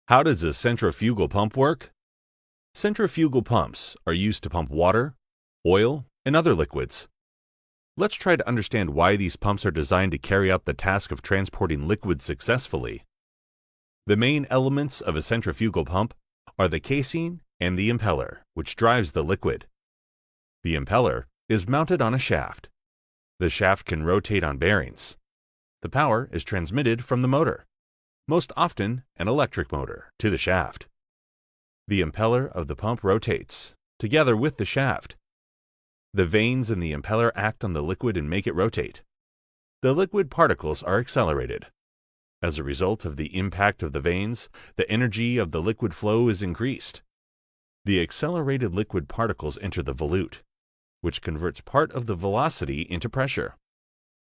How does a centrifugal pump work? Centrifugal pumps are used to pump water, oil, and other liquids. Let's try to understand why these pumps are designed to carry out the task of transporting liquids successfully. The main elements of a centrifugal pump are the casing and the impeller, which drives the liquid. The impeller is mounted on a shaft. The shaft can rotate on bearings. The power is transmitted from the motor, most often an electric motor, to the shaft. The impeller of the pump rotates, together with the shaft. The vanes in the impeller act on the liquid and make it rotate. The liquid particles are accelerated. As a result of the impact of the vanes, the energy of the liquid flow is increased. The accelerated liquid particles enter the volute, which converts part of the velocity into pressure.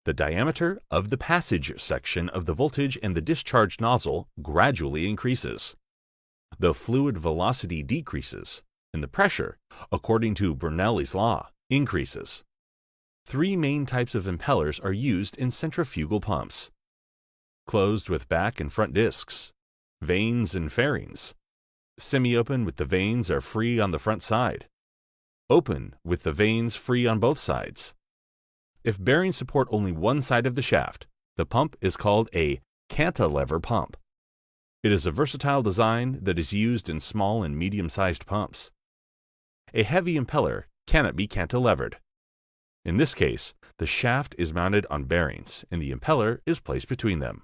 The diameter of the passage section of the voltage and the discharge nozzle gradually increases. The fluid velocity decreases, and the pressure, according to Bernoulli's law, increases. Three main types of impellers are used in centrifugal pumps: closed with back and front discs, vanes and fairings. Semi-open with the vanes are free on the front side. Open with the vanes free on both sides. If bearings support only one side of the shaft, the pump is called a cantilever pump. It is a versatile design that is used in small and medium-sized pumps. A heavy impeller cannot be cantilevered. In this case, the shaft is mounted on bearings and the impeller is placed between them.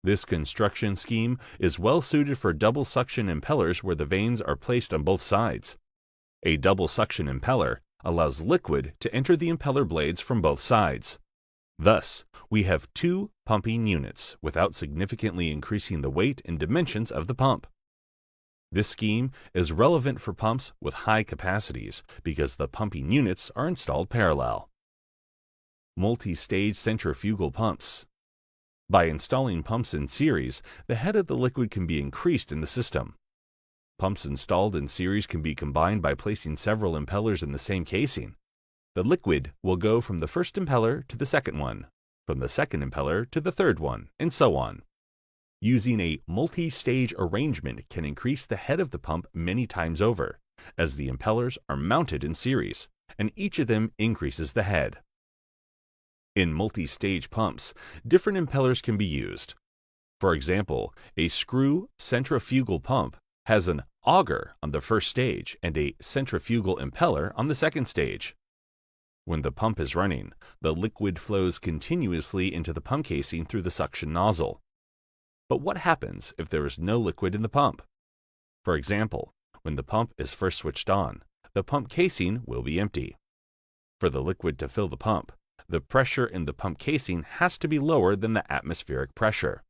This construction scheme is well suited for double suction impellers where the vanes are placed on both sides. A double suction impeller allows liquid to enter the impeller blades from both sides. Thus, we have two pumping units without significantly increasing the weight and dimensions of the pump. This scheme is relevant for pumps with high capacities because the pumping units are installed parallel. Multi-stage centrifugal pumps. By installing pumps in series, the head of the liquid can be increased in the system. Pumps installed in series can be combined by placing several impellers in the same casing. The liquid will go from the first impeller to the second one, from the second impeller to the third one, and so on. Using a multi-stage arrangement can increase the head of the pump many times over, as the impellers are mounted in series, and each of them increases the head. In multi-stage pumps, different impellers can be used. For example, a screw centrifugal pump has an auger on the first stage and a centrifugal impeller on the second stage. When the pump is running, the liquid flows continuously into the pump casing through the suction nozzle. But what happens if there is no liquid in the pump? For example, when the pump is first switched on, the pump casing will be empty. For the liquid to fill the pump, the pressure in the pump casing has to be lower than the atmospheric pressure.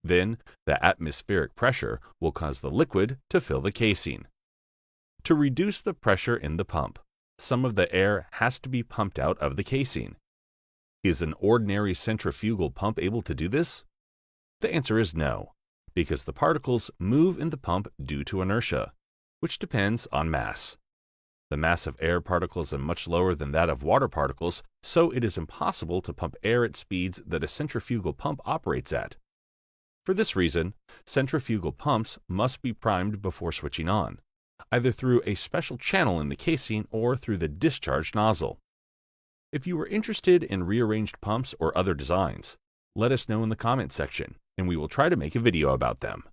Then, the atmospheric pressure will cause the liquid to fill the casing. To reduce the pressure in the pump, some of the air has to be pumped out of the casing. Is an ordinary centrifugal pump able to do this? The answer is no, because the particles move in the pump due to inertia, which depends on mass. The mass of air particles is much lower than that of water particles, so it is impossible to pump air at speeds that a centrifugal pump operates at. For this reason, centrifugal pumps must be primed before switching on, either through a special channel in the casing or through the discharge nozzle. If you are interested in rearranged pumps or other designs, let us know in the comment section, and we will try to make a video about them.